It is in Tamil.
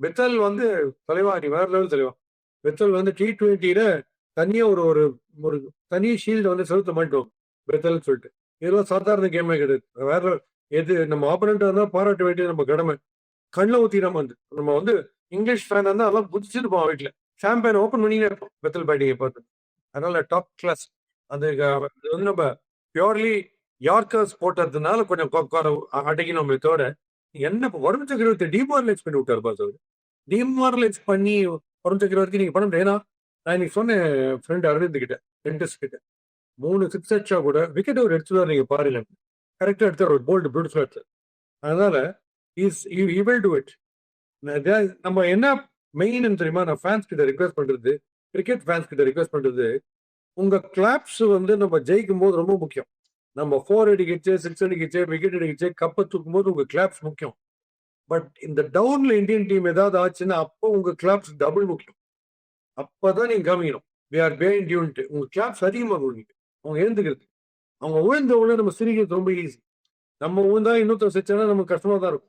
பெத்தல் வந்து தலைவா நீ வேற லெவல் தலைவா. பெத்தல் வந்து T20ல தனியா ஒரு ஒரு ஒரு தனி ஷீல்டு வந்து செலுத்த மாட்டோம் பெத்தல்னு சொல்லிட்டு. இதெல்லாம் சாதாரண கேமே கிடையாது. வேற level. எது நம்ம ஆப்போனன்ட் இருந்தா பாராட்ட வேண்டியது நம்ம கடமை. கண்ணில் ஊத்திடாம வந்து நம்ம வந்து இங்கிலீஷ் ஃபேன் இருந்தா அதெல்லாம் குதிச்சிருப்போம் வீட்டுல. ஷாம்பேன் ஓப்பன் பண்ணினே இருப்போம் பெத்தல் பேட்டிங்கை பார்த்து. அதனால டாப் கிளாஸ். அது அது வந்து நம்ம பியூர்லி யார்கர்ஸ் போட்டதுனால கொஞ்சம் அடைக்கணுமே தவிர என்ன வருண் சக்கரவர்த்தி டிமாரலைஸ் பண்ணி விட்டாரு பாஸ் அவர். டிமாரலைஸ் பண்ணி வருண் சக்கரவர்த்தி நீங்க பண்ண முடியாது. ஏன்னா நான் இன்னைக்கு சொன்னேன் ஃப்ரெண்ட் அரவிந்த் கிட்ட, டென்டிஸ்ட் கிட்ட 3 சிக்ஸ் அடிச்சா கூட விக்கெட் அவர் எடுத்துருவார். நீங்க பாருங்க கரெக்டா எடுத்தார், ஒரு போல்டு பியூட்டிஃபுல்லா எடுத்தார். அதனால he will do it. நம்ம என்ன மெயின் தெரியுமா, நான் ஃபேன்ஸ் கிட்ட ரிக்வெஸ்ட் பண்றது, கிரிக்கெட் ஃபேன்ஸ் கிட்ட ரிக்வெஸ்ட் பண்றது, உங்க கிளாப்ஸ் வந்து நம்ம ஜெயிக்கும் போது ரொம்ப முக்கியம். நம்ம 4 அடிக்கிச்சு, 6 அடிக்கிச்சு, விக்கெட் அடிக்கிச்சு, கப்பை தூக்கும் போது உங்க கிளாப்ஸ் முக்கியம். பட் இந்த டவுன்ல இந்தியன் டீம் ஏதாவது ஆச்சுன்னா அப்போ உங்க கிளாப்ஸ் டபுள் முக்கியம். அப்பதான் நீங்க காமிக்கணும் we are behind you ன்ட்டு. உங்க கிளாப்ஸ் அதிகமாக கொடுங்க அவங்க எழுந்துக்கிறது. அவங்க விழுந்த உடனே நம்ம சிரிக்கிறது ரொம்ப ஈஸி. நம்ம விழுந்தா இன்னொருத்தர் சிரிச்சானா நமக்கு கஷ்டமா தான் இருக்கும்.